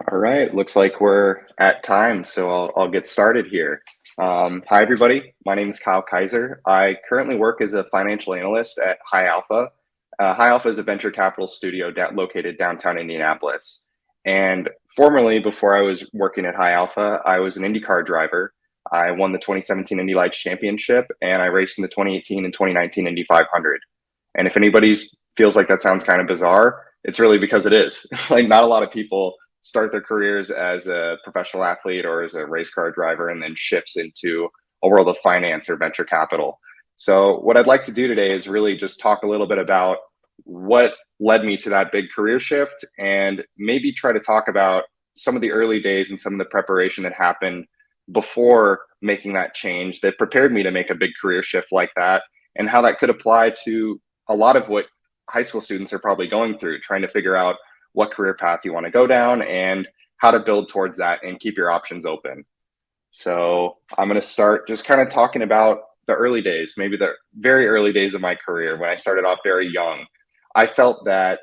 All right, looks like we're at time, so I'll get started here. Hi, everybody. My name is Kaiser. I currently work as a financial analyst at High Alpha. High Alpha is a venture capital studio located downtown Indianapolis. And formerly, before I was working at High Alpha, I was an IndyCar driver. I won the 2017 Indy Lights Championship, and I raced in the 2018 and 2019 Indy 500. And if anybody feels like that sounds kind of bizarre, it's really because it is. Like, not a lot of people start their careers as a professional athlete or as a race car driver and then shifts into a world of finance or venture capital. So what I'd like to do today is really just talk a little bit about what led me to that big career shift, and maybe try to talk about some of the early days and some of the preparation that happened before making that change that prepared me to make a big career shift like that, and how that could apply to a lot of what high school students are probably going through, trying to figure out what career path you want to go down and how to build towards that and keep your options open. So I'm going to start just kind of talking about the early days, maybe the very early days of my career when I started off very young. I felt that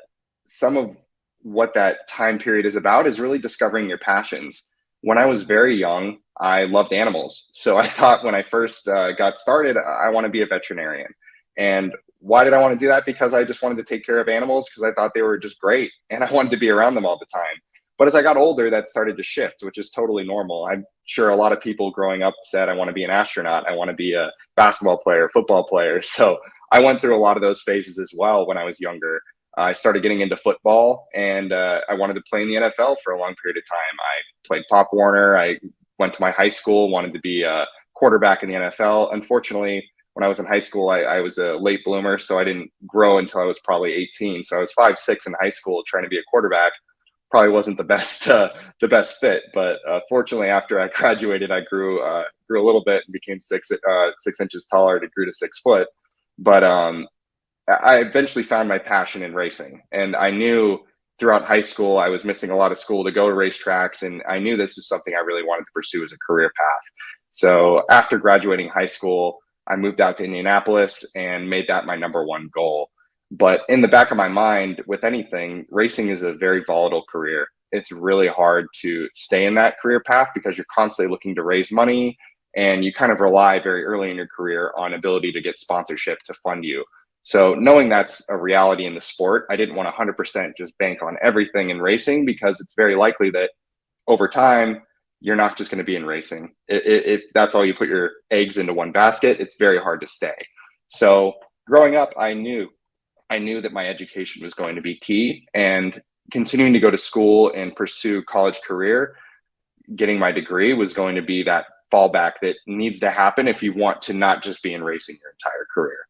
some of what that time period is about is really discovering your passions. When I was very young, I loved animals. So I thought when I first got started, I want to be a veterinarian. And why did I want to do that? Because I just wanted to take care of animals because I thought they were just great and I wanted to be around them all the time. But as I got older, that started to shift, which is totally normal. I'm sure a lot of people growing up said, I want to be an astronaut. I want to be a basketball player, football player. So I went through a lot of those phases as well when I was younger. I started getting into football, and I wanted to play in the NFL for a long period of time. I played Pop Warner. I went to my high school, wanted to be a quarterback in the NFL. Unfortunately, when I was in high school, I was a late bloomer, so I didn't grow until I was probably 18. So I was 5'6" in high school trying to be a quarterback. Probably wasn't the best fit, but fortunately, after I graduated, I grew a little bit and became 6 inches taller. It grew to 6 foot, but I eventually found my passion in racing, and I knew throughout high school I was missing a lot of school to go to racetracks, and I knew this is something I really wanted to pursue as a career path. So after graduating high school, I moved out to Indianapolis and made that my number one goal. But in the back of my mind, with anything, racing is a very volatile career. It's really hard to stay in that career path because you're constantly looking to raise money, and you kind of rely very early in your career on ability to get sponsorship to fund you. So knowing that's a reality in the sport, I didn't want to 100% just bank on everything in racing, because it's very likely that over time, you're not just going to be in racing. If that's all you put your eggs into one basket, it's very hard to stay. So growing up, I knew that my education was going to be key, and continuing to go to school and pursue college career, getting my degree was going to be that fallback that needs to happen if you want to not just be in racing your entire career.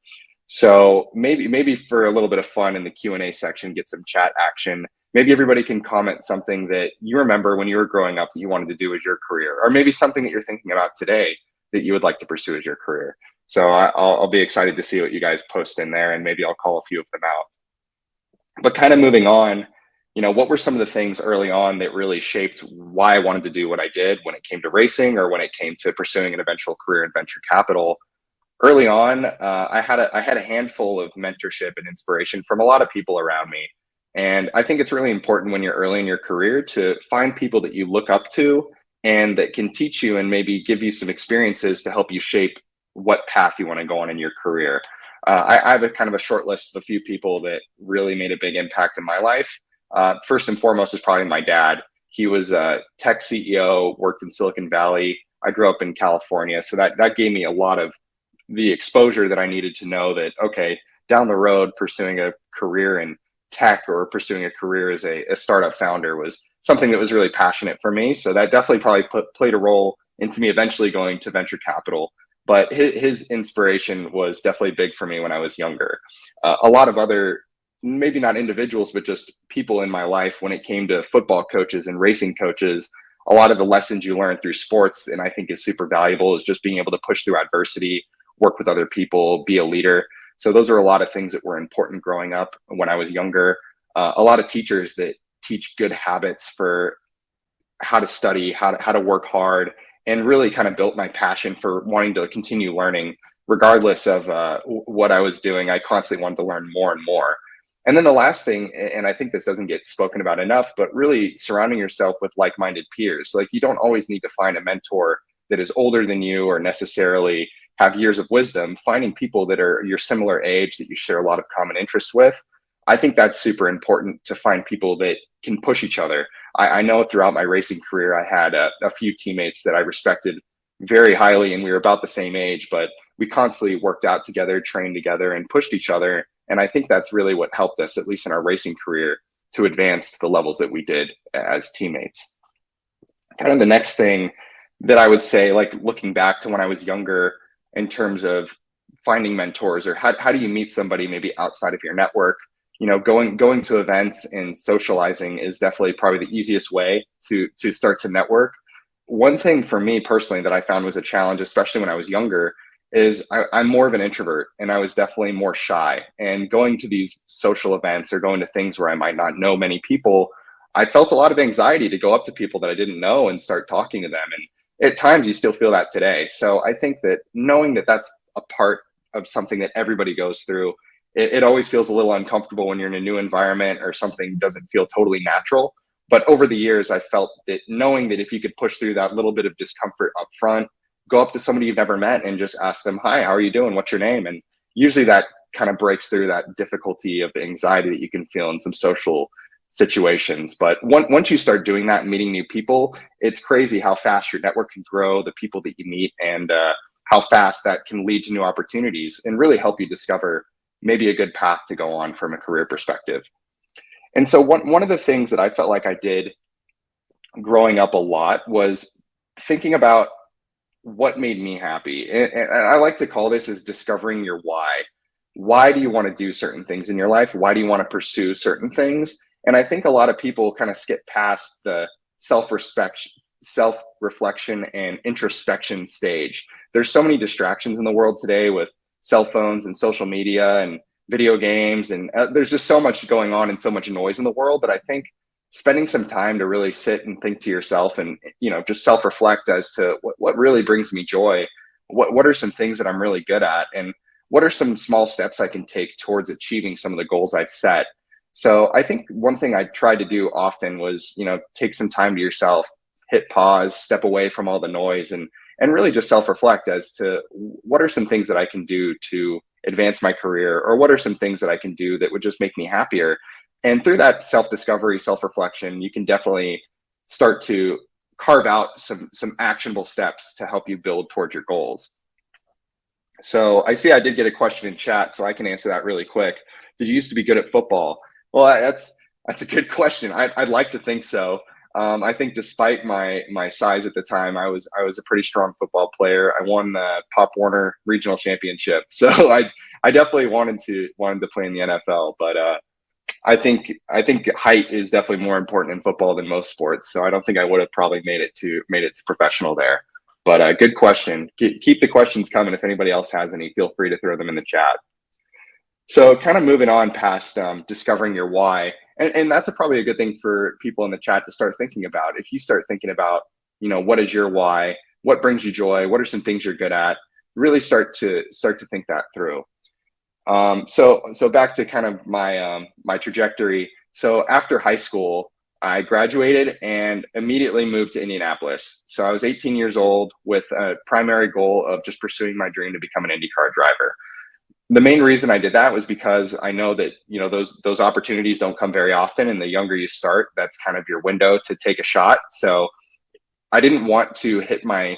So maybe for a little bit of fun in the Q&A section, get some chat action. Maybe everybody can comment something that you remember when you were growing up that you wanted to do as your career, or maybe something that you're thinking about today that you would like to pursue as your career. So I'll be excited to see what you guys post in there, and maybe I'll call a few of them out. But kind of moving on, what were some of the things early on that really shaped why I wanted to do what I did when it came to racing, or when it came to pursuing an eventual career in venture capital? Early on, I had a handful of mentorship and inspiration from a lot of people around me. And I think it's really important when you're early in your career to find people that you look up to and that can teach you and maybe give you some experiences to help you shape what path you want to go on in your career. I have a kind of a short list of a few people that really made a big impact in my life. First and foremost is probably my dad. He was a tech CEO, worked in Silicon Valley. I grew up in California, so that gave me a lot of the exposure that I needed to know that, okay, down the road, pursuing a career in tech or pursuing a career as a startup founder was something that was really passionate for me. So that definitely probably played a role into me eventually going to venture capital. But his inspiration was definitely big for me when I was younger. A lot of other, maybe not individuals, but just people in my life when it came to football coaches and racing coaches, a lot of the lessons you learn through sports, and I think is super valuable, is just being able to push through adversity, work with other people, be a leader. So those are a lot of things that were important growing up when I was younger. A lot of teachers that teach good habits for how to study, how to work hard, and really kind of built my passion for wanting to continue learning. Regardless of what I was doing, I constantly wanted to learn more and more. And then the last thing, and I think this doesn't get spoken about enough, but really surrounding yourself with like-minded peers. Like, you don't always need to find a mentor that is older than you or necessarily have years of wisdom. Finding people that are your similar age, that you share a lot of common interests with, I think that's super important, to find people that can push each other. I know throughout my racing career, I had a few teammates that I respected very highly, and we were about the same age, but we constantly worked out together, trained together, and pushed each other. And I think that's really what helped us, at least in our racing career, to advance to the levels that we did as teammates. Kind of the next thing that I would say, like looking back to when I was younger, in terms of finding mentors, or how do you meet somebody maybe outside of your network? Going to events and socializing is definitely probably the easiest way to start to network. One thing for me personally that I found was a challenge, especially when I was younger, is I'm more of an introvert, and I was definitely more shy. And going to these social events or going to things where I might not know many people, I felt a lot of anxiety to go up to people that I didn't know and start talking to them. And at times you still feel that today. So I think that knowing that that's a part of something that everybody goes through, it always feels a little uncomfortable when you're in a new environment or something doesn't feel totally natural. But over the years, I felt that knowing that if you could push through that little bit of discomfort up front, go up to somebody you've never met and just ask them, "Hi, how are you doing? What's your name?" And usually that kind of breaks through that difficulty of the anxiety that you can feel in some social situations. But once you start doing that and meeting new people, it's crazy how fast your network can grow, the people that you meet, and how fast that can lead to new opportunities and really help you discover maybe a good path to go on from a career perspective. And so one of the things that I felt like I did growing up a lot was thinking about what made me happy. And I like to call this as discovering your why. Why do you want to do certain things in your life? Why do you want to pursue certain things? And I think a lot of people kind of skip past the self-reflection and introspection stage. There's so many distractions in the world today with cell phones and social media and video games. And there's just so much going on and so much noise in the world that I think spending some time to really sit and think to yourself and, just self-reflect as to what really brings me joy. What are some things that I'm really good at? And what are some small steps I can take towards achieving some of the goals I've set? So I think one thing I tried to do often was, take some time to yourself, hit pause, step away from all the noise, and really just self-reflect as to what are some things that I can do to advance my career, or what are some things that I can do that would just make me happier. And through that self-discovery, self-reflection, you can definitely start to carve out some actionable steps to help you build towards your goals. So I see I did get a question in chat, so I can answer that really quick. Did you used to be good at football? Well, that's a good question. I'd like to think so. I think despite my size at the time, I was a pretty strong football player. I won the Pop Warner Regional Championship, so I definitely wanted to play in the NFL. But I think height is definitely more important in football than most sports. So I don't think I would have probably made it to professional there. But good question. Keep the questions coming. If anybody else has any, feel free to throw them in the chat. So kind of moving on past discovering your why, and that's probably a good thing for people in the chat to start thinking about. If you start thinking about, what is your why? What brings you joy? What are some things you're good at? Really start to think that through. So back to kind of my trajectory. So after high school, I graduated and immediately moved to Indianapolis. So I was 18 years old with a primary goal of just pursuing my dream to become an IndyCar driver. The main reason I did that was because I know that, those opportunities don't come very often. And the younger you start, that's kind of your window to take a shot. So I didn't want to hit my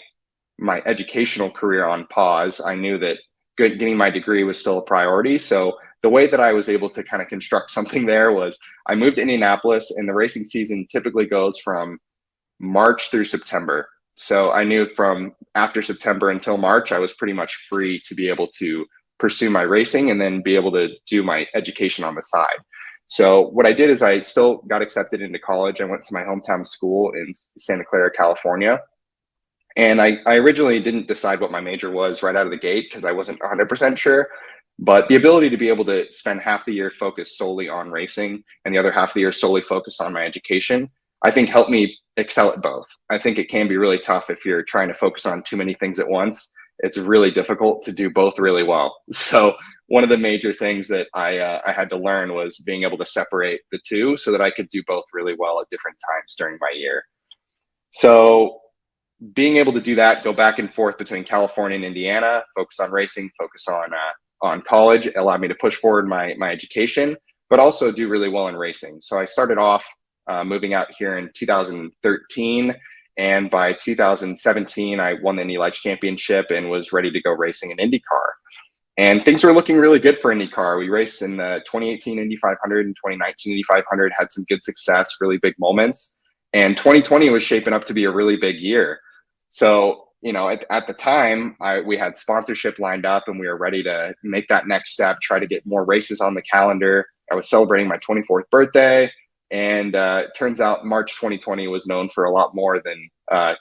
educational career on pause. I knew that getting my degree was still a priority. So the way that I was able to kind of construct something there was I moved to Indianapolis, and the racing season typically goes from March through September. So I knew from after September until March, I was pretty much free to be able to pursue my racing and then be able to do my education on the side. So what I did is I still got accepted into college. I went to my hometown school in Santa Clara, California. And I originally didn't decide what my major was right out of the gate because I wasn't 100% sure. But the ability to be able to spend half the year focused solely on racing and the other half of the year solely focused on my education, I think helped me excel at both. I think it can be really tough if you're trying to focus on too many things at once. It's really difficult to do both really well. So one of the major things that I had to learn was being able to separate the two so that I could do both really well at different times during my year. So being able to do that, go back and forth between California and Indiana, focus on racing, focus on college, allowed me to push forward my education, but also do really well in racing. So I started off moving out here in 2013, and by 2017, I won the Indy Lights Championship and was ready to go racing in IndyCar. And things were looking really good for IndyCar. We raced in the 2018 Indy 500 and 2019 Indy 500, had some good success, really big moments. And 2020 was shaping up to be a really big year. So, at the time, we had sponsorship lined up and we were ready to make that next step, try to get more races on the calendar. I was celebrating my 24th birthday. And it turns out March 2020 was known for a lot more than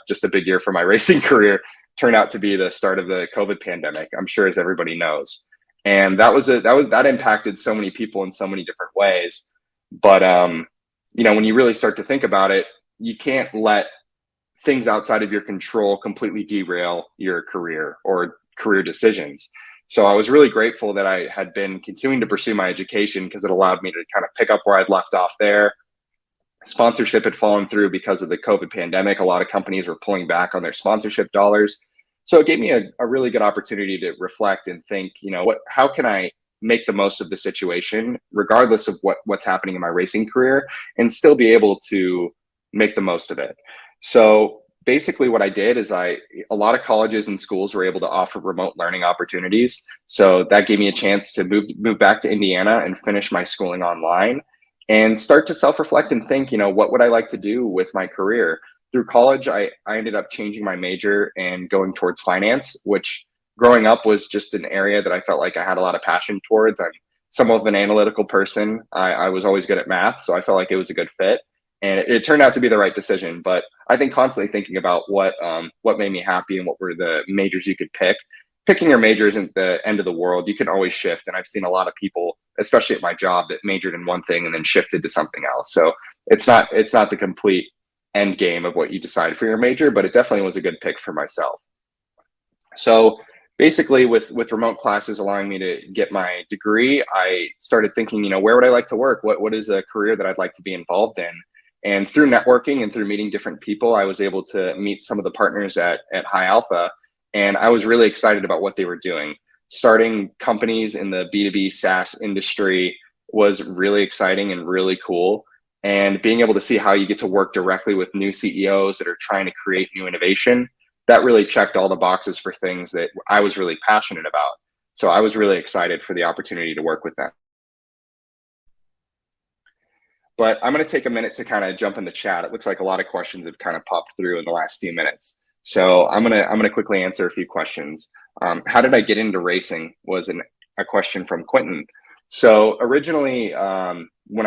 just a big year for my racing career. Turned out to be the start of the COVID pandemic, I'm sure, as everybody knows. And that impacted so many people in so many different ways. But when you really start to think about it, you can't let things outside of your control completely derail your career or career decisions. So I was really grateful that I had been continuing to pursue my education because it allowed me to kind of pick up where I'd left off there. Sponsorship had fallen through because of the COVID pandemic. A lot of companies were pulling back on their sponsorship dollars. So it gave me a really good opportunity to reflect and think, how can I make the most of the situation, regardless of what's happening in my racing career, and still be able to make the most of it. So basically what I did is a lot of colleges and schools were able to offer remote learning opportunities. So that gave me a chance to move back to Indiana and finish my schooling online and start to self-reflect and think, what would I like to do with my career? Through college, I ended up changing my major and going towards finance, which growing up was just an area that I felt like I had a lot of passion towards. I'm somewhat of an analytical person. I was always good at math, so I felt like it was a good fit. And it turned out to be the right decision. But I think constantly thinking about what made me happy and what were the majors you could pick. Picking your major isn't the end of the world. You can always shift. And I've seen a lot of people, especially at my job, that majored in one thing and then shifted to something else. So it's not the complete end game of what you decide for your major, but it definitely was a good pick for myself. So basically with remote classes allowing me to get my degree, I started thinking, where would I like to work? What is a career that I'd like to be involved in? And through networking and through meeting different people, I was able to meet some of the partners at High Alpha. And I was really excited about what they were doing. Starting companies in the B2B SaaS industry was really exciting and really cool. And being able to see how you get to work directly with new CEOs that are trying to create new innovation, that really checked all the boxes for things that I was really passionate about. So I was really excited for the opportunity to work with them. But I'm going to take a minute to kind of jump in the chat. It looks like a lot of questions have kind of popped through in the last few minutes. So I'm gonna quickly answer a few questions. How did I get into racing was a question from Quentin. So originally, when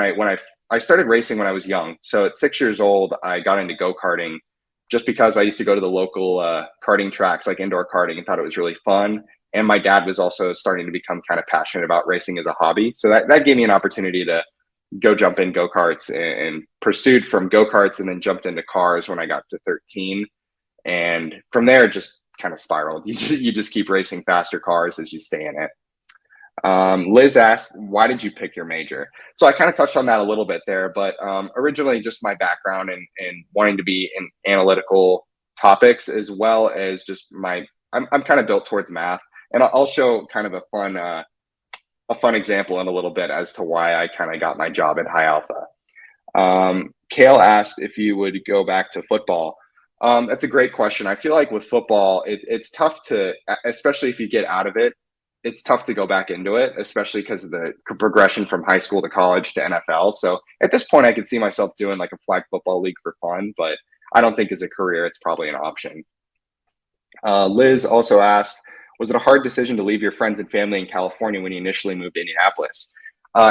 I started racing when I was young. So at 6 years old, I got into go-karting just because I used to go to the local karting tracks, like indoor karting, and thought it was really fun. And my dad was also starting to become kind of passionate about racing as a hobby. So that gave me an opportunity to go jump in go-karts and pursued from go-karts and then jumped into cars when I got to 13. And from there, it just kind of spiraled. You just keep racing faster cars as you stay in it. Liz asked, why did you pick your major? So I kind of touched on that a little bit there, but originally just my background and wanting to be in analytical topics, as well as just I'm kind of built towards math. And I'll show kind of a fun example in a little bit as to why I kind of got my job at High Alpha. Kale asked if you would go back to football. That's a great question. I feel like with football, it's tough to, especially if you get out of it, it's tough to go back into it, especially because of the progression from high school to college to NFL. So at this point, I could see myself doing like a flag football league for fun, but I don't think as a career, it's probably an option. Liz also asked, was it a hard decision to leave your friends and family in California when you initially moved to Indianapolis?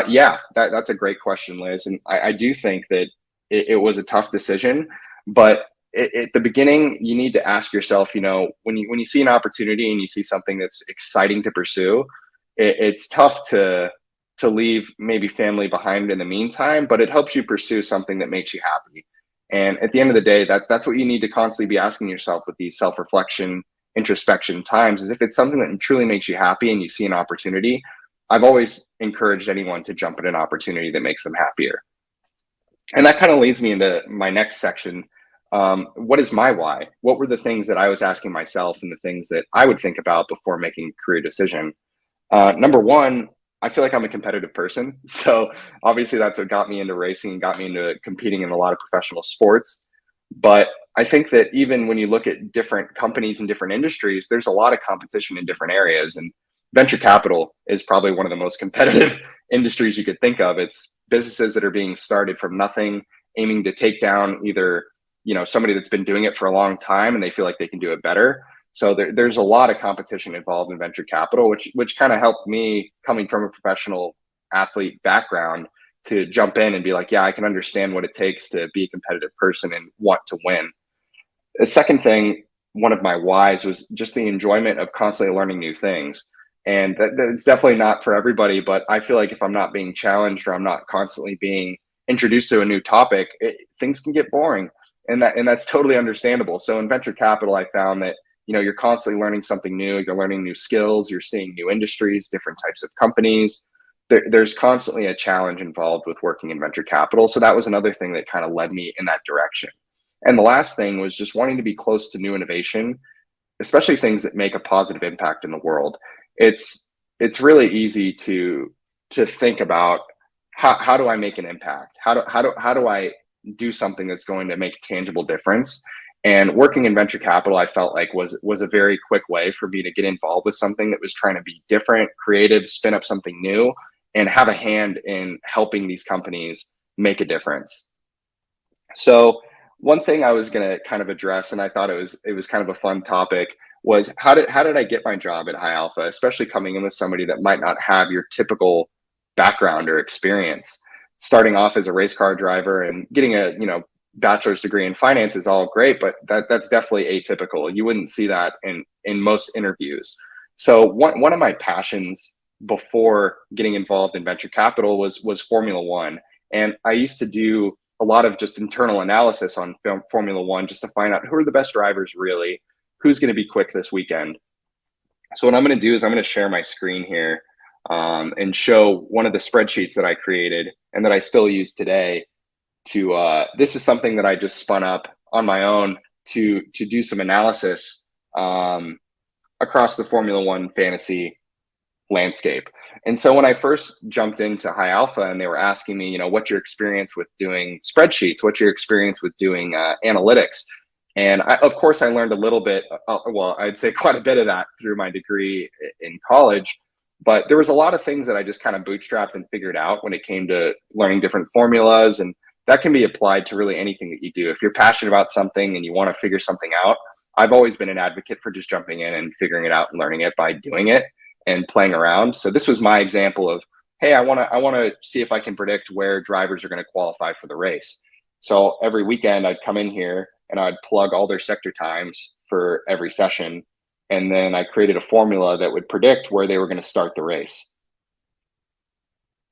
Yeah, that's a great question, Liz. And I do think that it was a tough decision, but at the beginning, you need to ask yourself, when you see an opportunity and you see something that's exciting to pursue, it's tough to leave maybe family behind in the meantime, but it helps you pursue something that makes you happy. And at the end of the day, that's what you need to constantly be asking yourself with these self-reflection, introspection times, is if it's something that truly makes you happy and you see an opportunity, I've always encouraged anyone to jump at an opportunity that makes them happier. And that kind of leads me into my next section. What is my why? What were the things that I was asking myself and the things that I would think about before making a career decision? Number one, I feel like I'm a competitive person. So obviously that's what got me into racing and got me into competing in a lot of professional sports. But I think that even when you look at different companies and different industries, there's a lot of competition in different areas. And venture capital is probably one of the most competitive industries you could think of. It's businesses that are being started from nothing, aiming to take down either, somebody that's been doing it for a long time and they feel like they can do it better. So there's a lot of competition involved in venture capital, which kind of helped me coming from a professional athlete background to jump in and be like, yeah, I can understand what it takes to be a competitive person and want to win. The second thing, one of my whys was just the enjoyment of constantly learning new things. And that's definitely not for everybody, but I feel like if I'm not being challenged or I'm not constantly being introduced to a new topic, things can get boring. And that's totally understandable. So in venture capital, I found that you're constantly learning something new, you're learning new skills, you're seeing new industries, different types of companies. There's constantly a challenge involved with working in venture capital. So that was another thing that kind of led me in that direction. And the last thing was just wanting to be close to new innovation, especially things that make a positive impact in the world. It's really easy to think about how do I make an impact? How do I do something that's going to make a tangible difference? And working in venture capital, I felt like was a very quick way for me to get involved with something that was trying to be different, creative, spin up something new, and have a hand in helping these companies make a difference. So one thing I was going to kind of address, and I thought it was kind of a fun topic, was how did I get my job at High Alpha, especially coming in with somebody that might not have your typical background or experience. Starting off as a race car driver and getting a bachelor's degree in finance is all great, but that's definitely atypical. You wouldn't see that in most interviews. So one of my passions before getting involved in venture capital was Formula One, and I used to do a lot of just internal analysis on Formula One just to find out who are the best drivers really, who's going to be quick this weekend. So what I'm going to do is I'm going to share my screen here and show one of the spreadsheets that I created and that I still use today. This is something that I just spun up on my own to do some analysis across the Formula One fantasy landscape. And so when I first jumped into High Alpha and they were asking me, what's your experience with doing spreadsheets? What's your experience with doing analytics? And of course, I learned a little bit, well, I'd say quite a bit of that through my degree in college. But there was a lot of things that I just kind of bootstrapped and figured out when it came to learning different formulas. And that can be applied to really anything that you do. If you're passionate about something and you want to figure something out, I've always been an advocate for just jumping in and figuring it out and learning it by doing it and playing around. So this was my example of, hey, I want to see if I can predict where drivers are going to qualify for the race. So every weekend I'd come in here and I'd plug all their sector times for every session. And then I created a formula that would predict where they were going to start the race.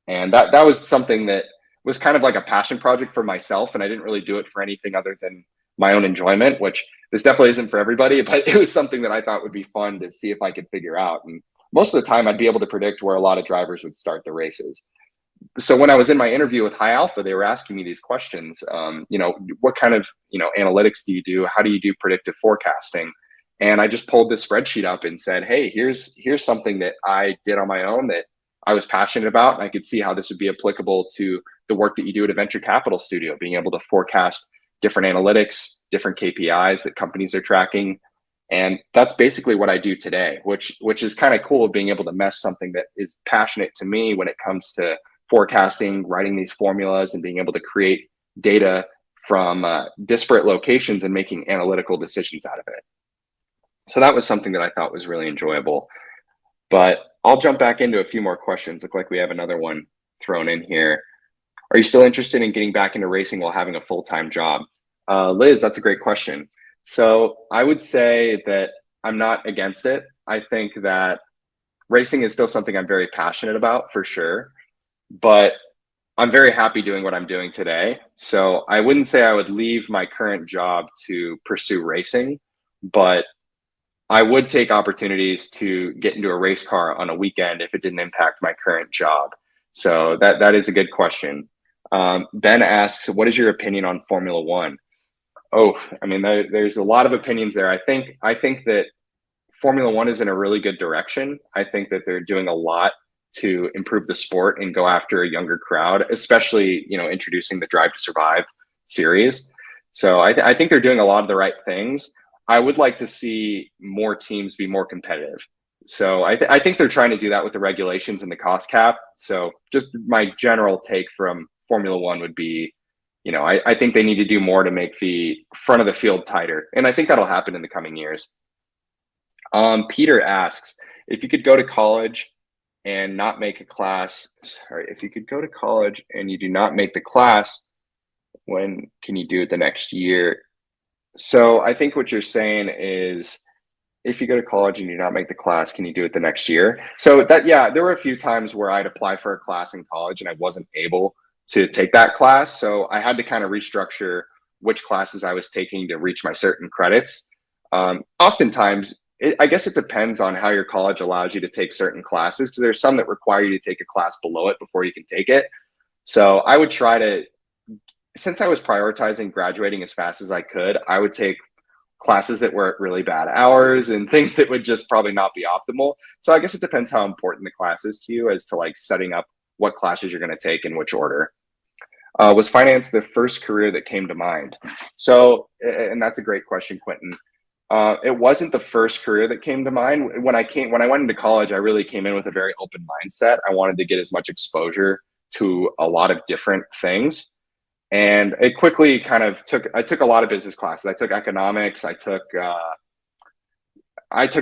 And that was something that was kind of like a passion project for myself. And I didn't really do it for anything other than my own enjoyment, which this definitely isn't for everybody, but it was something that I thought would be fun to see if I could figure out. And most of the time I'd be able to predict where a lot of drivers would start the races. So when I was in my interview with High Alpha, they were asking me these questions. What kind of, analytics do you do? How do you do predictive forecasting? And I just pulled this spreadsheet up and said, hey, here's something that I did on my own that I was passionate about. And I could see how this would be applicable to the work that you do at a venture capital studio, being able to forecast different analytics, different KPIs that companies are tracking. And that's basically what I do today, which is kind of cool, being able to mesh something that is passionate to me when it comes to forecasting, writing these formulas, and being able to create data from disparate locations and making analytical decisions out of it. So that was something that I thought was really enjoyable. But I'll jump back into a few more questions. Look like we have another one thrown in here. Are you still interested in getting back into racing while having a full-time job? Liz, that's a great question. So I would say that I'm not against it. I think that racing is still something I'm very passionate about, for sure. But I'm very happy doing what I'm doing today. So I wouldn't say I would leave my current job to pursue racing, but I would take opportunities to get into a race car on a weekend if it didn't impact my current job. So that is a good question. Ben asks, what is your opinion on Formula One? Oh, I mean, there's a lot of opinions there. I think that Formula One is in a really good direction. I think that they're doing a lot to improve the sport and go after a younger crowd, especially introducing the Drive to Survive series. So I think they're doing a lot of the right things. I would like to see more teams be more competitive. So I think they're trying to do that with the regulations and the cost cap. So just my general take from Formula One would be, I think they need to do more to make the front of the field tighter, and I think that'll happen in the coming years. Peter asks, if you could go to college and not make a class, sorry, if you could go to college and you do not make the class, when can you do it the next year? So I think what you're saying is, if you go to college and you do not make the class, can you do it the next year? So yeah, there were a few times where I'd apply for a class in college and I wasn't able to take that class. So I had to kind of restructure which classes I was taking to reach my certain credits. Oftentimes, I guess it depends on how your college allows you to take certain classes, because there's some that require you to take a class below it before you can take it. So I would try to, since I was prioritizing graduating as fast as I could, I would take classes that were at really bad hours and things that would just probably not be optimal. So I guess it depends how important the class is to you as to like setting up what classes you're going to take in which order. Was finance the first career that came to mind? So, and that's a great question, Quentin. It wasn't the first career that came to mind. When I went into college, I really came in with a very open mindset. I wanted to get as much exposure to a lot of different things. And it quickly kind of I took a lot of business classes. I took economics. I took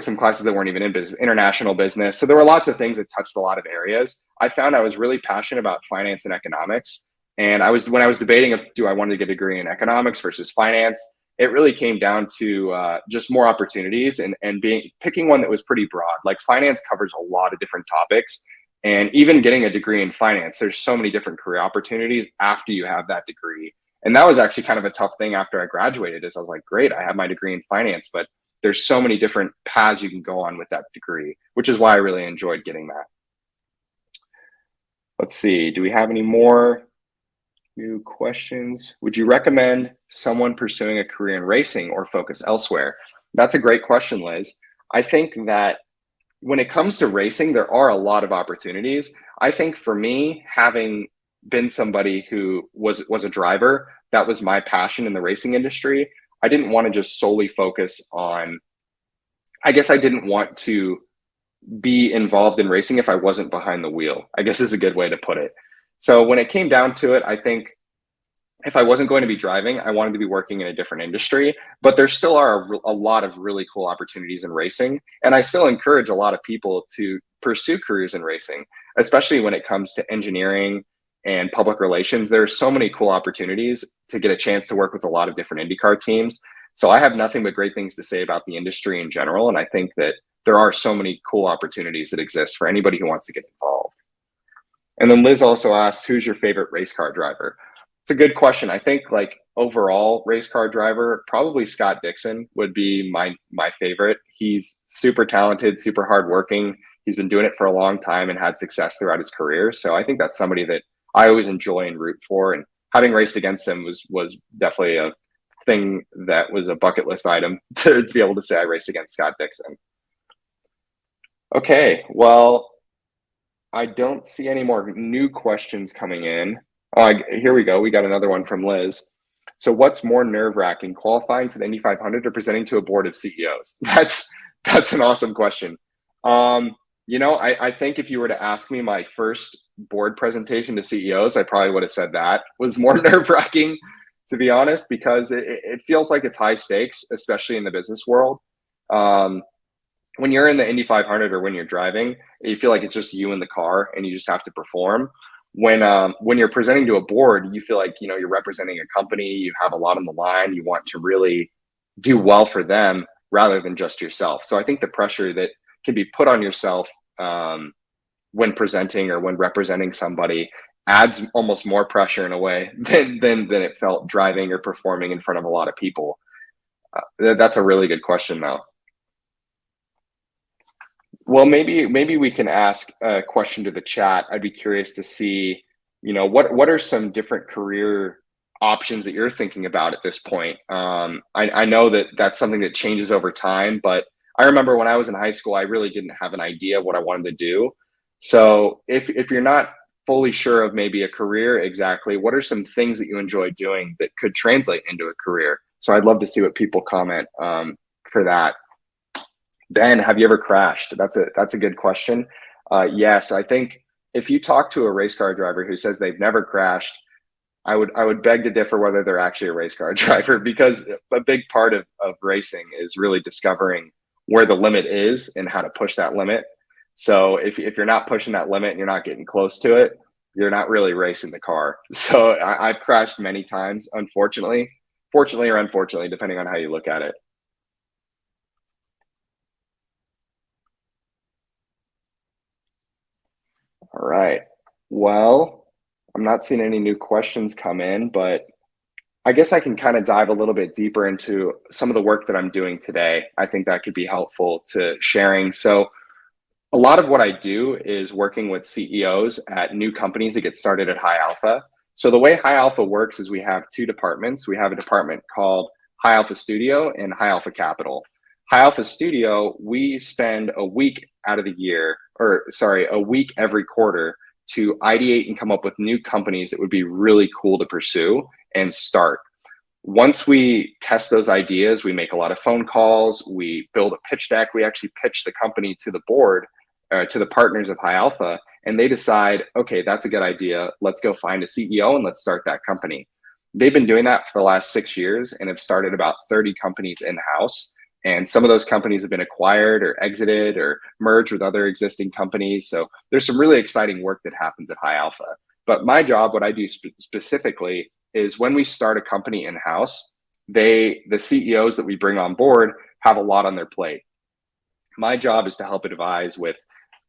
some classes that weren't even in business, international business. So there were lots of things that touched a lot of areas. I found I was really passionate about finance and economics. And when I was debating if do I want to get a degree in economics versus finance, it really came down to just more opportunities and picking one that was pretty broad. Like finance covers a lot of different topics. And even getting a degree in finance, there's so many different career opportunities after you have that degree. And that was actually kind of a tough thing after I graduated, is I was like, great, I have my degree in finance, but there's so many different paths you can go on with that degree, which is why I really enjoyed getting that. Let's see, do we have any more new questions? Would you recommend someone pursuing a career in racing or focus elsewhere? That's a great question, Liz. I think that when it comes to racing, there are a lot of opportunities. I think for me, having been somebody who was a driver, that was my passion in the racing industry. I didn't want to just solely focus on, I guess I didn't want to be involved in racing if I wasn't behind the wheel, I guess is a good way to put it. So when it came down to it, I think if I wasn't going to be driving, I wanted to be working in a different industry, but there still are a lot of really cool opportunities in racing. And I still encourage a lot of people to pursue careers in racing, especially when it comes to engineering and public relations. There are so many cool opportunities to get a chance to work with a lot of different IndyCar teams. So I have nothing but great things to say about the industry in general. And I think that there are so many cool opportunities that exist for anybody who wants to get involved. And then Liz also asked, who's your favorite race car driver? It's a good question. I think like overall race car driver, probably Scott Dixon would be my favorite. He's super talented, super hardworking. He's been doing it for a long time and had success throughout his career. So I think that's somebody that I always enjoy and root for. And having raced against him was definitely a thing that was a bucket list item to be able to say I raced against Scott Dixon. Okay, well, I don't see any more new questions coming in. Here we go. We got another one from Liz. So what's more nerve-wracking, qualifying for the Indy 500 or presenting to a board of CEOs? That's an awesome question. I think if you were to ask me my first board presentation to CEOs, I probably would have said that was more nerve-wracking, to be honest, because it feels like it's high stakes, especially in the business world. When you're in the Indy 500 or when you're driving, you feel like it's just you in the car and you just have to perform. When you're presenting to a board, you feel like, you're representing a company, you have a lot on the line, you want to really do well for them rather than just yourself. So I think the pressure that can be put on yourself when presenting or when representing somebody adds almost more pressure in a way than it felt driving or performing in front of a lot of people. That's a really good question, though. Well, maybe we can ask a question to the chat. I'd be curious to see, what are some different career options that you're thinking about at this point? I know that that's something that changes over time, but I remember when I was in high school, I really didn't have an idea of what I wanted to do. So if you're not fully sure of maybe a career exactly, what are some things that you enjoy doing that could translate into a career? So I'd love to see what people comment for that. Ben, have you ever crashed? That's a good question. Yes, I think if you talk to a race car driver who says they've never crashed, I would beg to differ whether they're actually a race car driver, because a big part of racing is really discovering where the limit is and how to push that limit. So if you're not pushing that limit and you're not getting close to it, you're not really racing the car. So I've crashed many times, unfortunately, fortunately or unfortunately, depending on how you look at it. All right. Well, I'm not seeing any new questions come in, but I guess I can kind of dive a little bit deeper into some of the work that I'm doing today. I think that could be helpful to sharing. So, a lot of what I do is working with CEOs at new companies that get started at High Alpha. So, the way High Alpha works is we have two departments. We have a department called High Alpha Studio and High Alpha Capital. High Alpha Studio, we spend a week out of the year, or sorry, a week every quarter to ideate and come up with new companies that would be really cool to pursue and start. Once we test those ideas, we make a lot of phone calls, we build a pitch deck, we actually pitch the company to the board, to the partners of High Alpha, and they decide, okay, that's a good idea. Let's go find a CEO and let's start that company. They've been doing that for the last 6 years and have started about 30 companies in house. And some of those companies have been acquired or exited or merged with other existing companies. So there's some really exciting work that happens at High Alpha. But my job, what I do specifically, is when we start a company in house, the CEOs that we bring on board have a lot on their plate. My job is to help advise with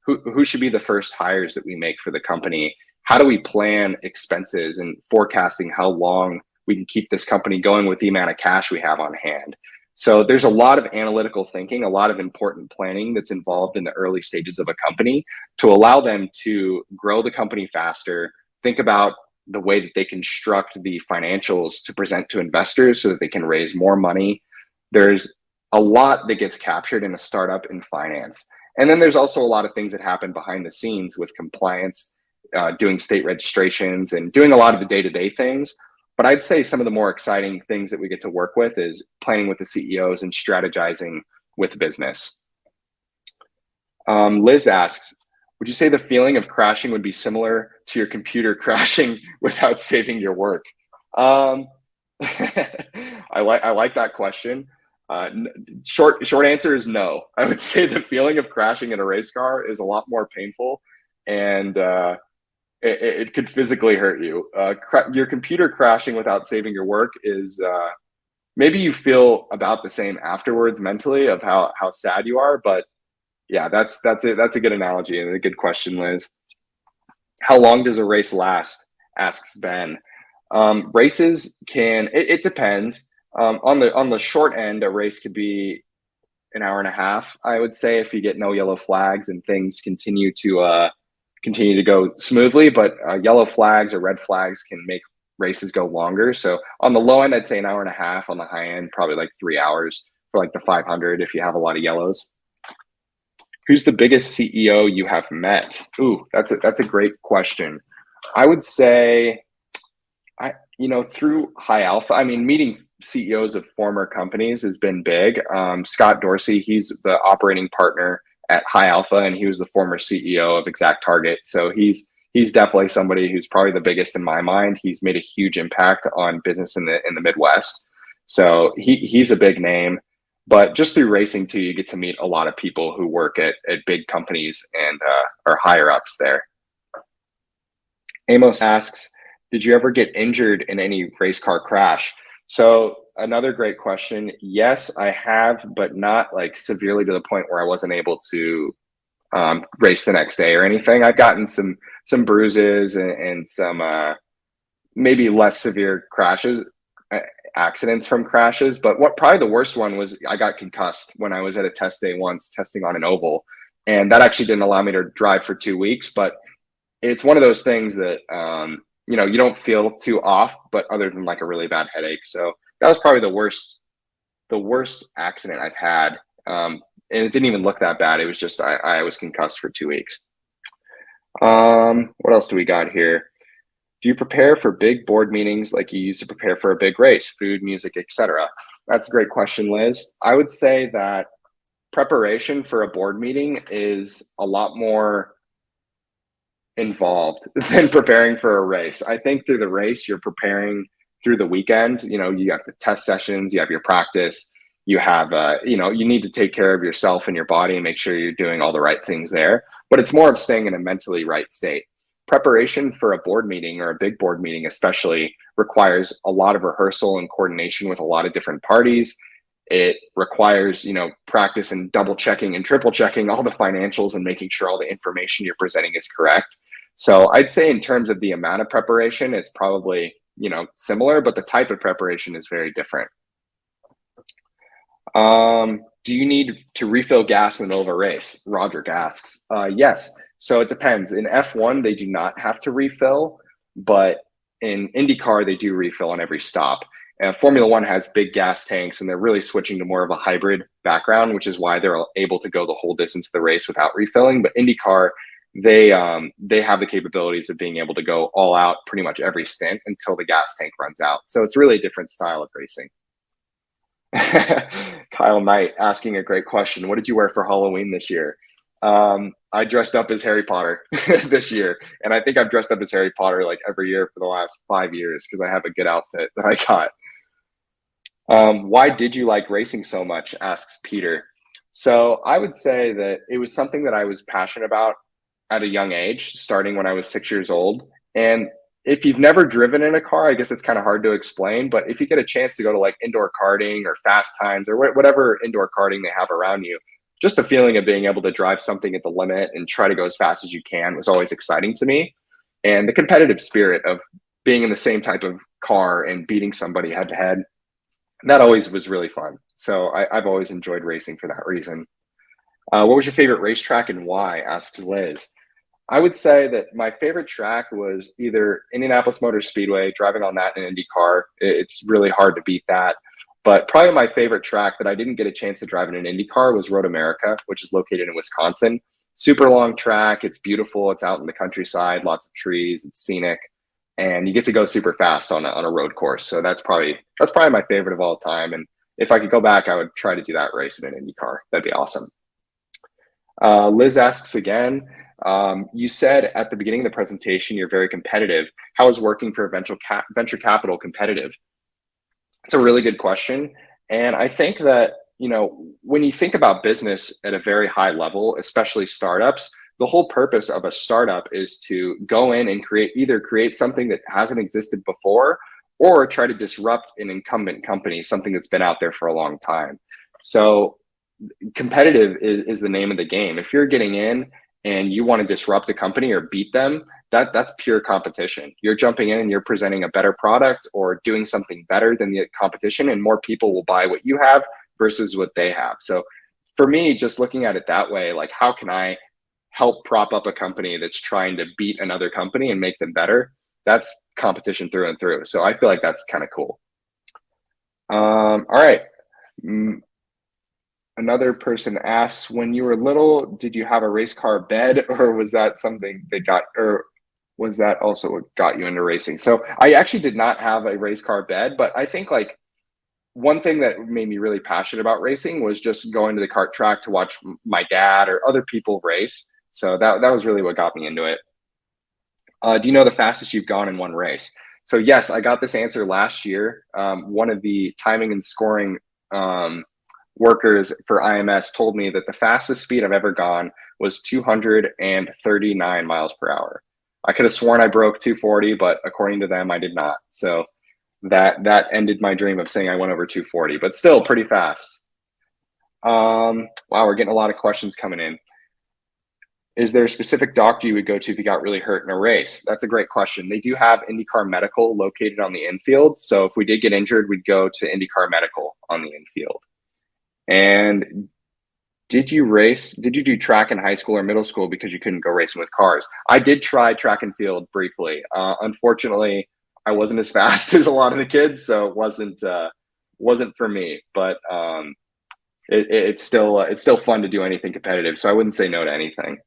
who should be the first hires that we make for the company. How do we plan expenses and forecasting how long we can keep this company going with the amount of cash we have on hand? So there's a lot of analytical thinking, a lot of important planning that's involved in the early stages of a company to allow them to grow the company faster, think about the way that they construct the financials to present to investors so that they can raise more money. There's a lot that gets captured in a startup in finance. And then there's also a lot of things that happen behind the scenes with compliance, doing state registrations and doing a lot of the day-to-day things. But I'd say some of the more exciting things that we get to work with is planning with the CEOs and strategizing with business. Liz asks, would you say the feeling of crashing would be similar to your computer crashing without saving your work? I like that question. Short answer is no. I would say the feeling of crashing in a race car is a lot more painful, and it could physically hurt you. Your computer crashing without saving your work is maybe you feel about the same afterwards mentally of how sad you are, but yeah, that's it. That's a good analogy and a good question, Liz. How long does a race last? Asks Ben. Races it depends. On the short end, a race could be an hour and a half, I would say, if you get no yellow flags and things continue to go smoothly. But yellow flags or red flags can make races go longer. So on the low end, I'd say an hour and a half. On the high end, probably like 3 hours for like the 500 if you have a lot of yellows. Who's the biggest CEO you have met? Ooh, that's a great question. I would say, through High Alpha, I mean, meeting CEOs of former companies has been big. Scott Dorsey, he's the operating partner at High Alpha, and he was the former CEO of Exact Target. So he's definitely somebody who's probably the biggest in my mind. He's made a huge impact on business in the Midwest. So he's a big name. But just through racing too, you get to meet a lot of people who work at big companies and are higher ups there. Amos asks, did you ever get injured in any race car crash? So another great question. Yes, I have, but not like severely to the point where I wasn't able to race the next day or anything. I've gotten some bruises and some maybe less severe crashes, accidents from crashes. But what probably the worst one was I got concussed when I was at a test day once testing on an oval. And that actually didn't allow me to drive for 2 weeks, but it's one of those things that, you don't feel too off, but other than like a really bad headache. So that was probably the worst accident I've had. And it didn't even look that bad. It was just, I was concussed for 2 weeks. What else do we got here? Do you prepare for big board meetings like you used to prepare for a big race, food, music, etc.? That's a great question, Liz. I would say that preparation for a board meeting is a lot more involved than preparing for a race. I think through the race, you're preparing through the weekend. You have the test sessions, you have your practice, you have, you need to take care of yourself and your body and make sure you're doing all the right things there. But it's more of staying in a mentally right state. Preparation for a board meeting or a big board meeting, especially, requires a lot of rehearsal and coordination with a lot of different parties. It requires, practice and double checking and triple checking all the financials and making sure all the information you're presenting is correct. So I'd say in terms of the amount of preparation, it's probably, similar, but the type of preparation is very different. Do you need to refill gas in the middle of a race? Roderick asks. Yes. So it depends. In F1, they do not have to refill, but in IndyCar, they do refill on every stop. Formula One has big gas tanks, and they're really switching to more of a hybrid background, which is why they're able to go the whole distance of the race without refilling. But IndyCar, they have the capabilities of being able to go all out pretty much every stint until the gas tank runs out. So it's really a different style of racing. Kyle Knight asking a great question. What did you wear for Halloween this year? I dressed up as Harry Potter this year, and I think I've dressed up as Harry Potter like every year for the last 5 years because I have a good outfit that I got. Why did you like racing so much? Asks Peter. So I would say that it was something that I was passionate about at a young age, starting when I was 6 years old. And if you've never driven in a car, I guess it's kind of hard to explain, but if you get a chance to go to like indoor karting or fast times or whatever indoor karting they have around you, just the feeling of being able to drive something at the limit and try to go as fast as you can was always exciting to me. And the competitive spirit of being in the same type of car and beating somebody head to head, that always was really fun. So I've always enjoyed racing for that reason. What was your favorite racetrack and why? Asks Liz. I would say that my favorite track was either Indianapolis Motor Speedway, driving on that in an Indy car. It's really hard to beat that. But probably my favorite track that I didn't get a chance to drive in an Indy car was Road America, which is located in Wisconsin. Super long track. It's beautiful. It's out in the countryside, lots of trees. It's scenic. And you get to go super fast on a road course. So that's probably my favorite of all time. And if I could go back, I would try to do that race in an Indy car. That'd be awesome. Liz asks again, you said at the beginning of the presentation, you're very competitive. How is working for venture capital competitive? It's a really good question. And I think that, when you think about business at a very high level, especially startups, the whole purpose of a startup is to go in and create something that hasn't existed before, or try to disrupt an incumbent company, something that's been out there for a long time. So competitive is the name of the game. If you're getting in and you want to disrupt a company or beat them, that's pure competition. You're jumping in and you're presenting a better product or doing something better than the competition, and more people will buy what you have versus what they have. So for me, just looking at it that way, like, how can I help prop up a company that's trying to beat another company and make them better? That's competition through and through. So I feel like that's kind of cool. All right. Another person asks, when you were little, did you have a race car bed, or was that something or was that also what got you into racing? So I actually did not have a race car bed, but I think like one thing that made me really passionate about racing was just going to the kart track to watch my dad or other people race. So that was really what got me into it. Do you know the fastest you've gone in one race? So yes, I got this answer last year. One of the timing and scoring workers for IMS told me that the fastest speed I've ever gone was 239 miles per hour. I could have sworn I broke 240, but according to them, I did not. So that ended my dream of saying I went over 240, but still pretty fast. Wow, we're getting a lot of questions coming in. Is there a specific doctor you would go to if you got really hurt in a race? That's a great question. They do have IndyCar Medical located on the infield. So if we did get injured, we'd go to IndyCar Medical on the infield. And Did you race? Did you do track in high school or middle school because you couldn't go racing with cars? I did try track and field briefly. Unfortunately, I wasn't as fast as a lot of the kids, so it wasn't for me. But it's still fun to do anything competitive. So I wouldn't say no to anything.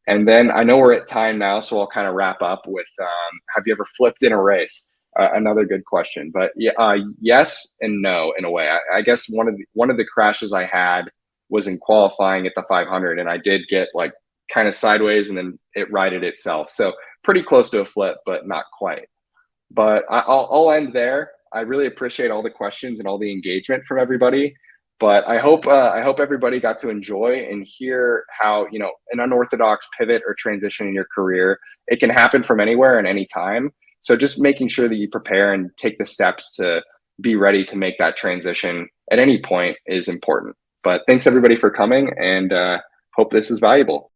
And then I know we're at time now, so I'll kind of wrap up with have you ever flipped in a race? Another good question, but yeah, yes and no in a way. I guess one of the crashes I had was in qualifying at the 500, and I did get like kind of sideways, and then it righted itself. So pretty close to a flip, but not quite. But I'll end there. I really appreciate all the questions and all the engagement from everybody. But I hope everybody got to enjoy and hear how, you know, an unorthodox pivot or transition in your career, it can happen from anywhere and any time. So just making sure that you prepare and take the steps to be ready to make that transition at any point is important. But thanks everybody for coming, and hope this is valuable.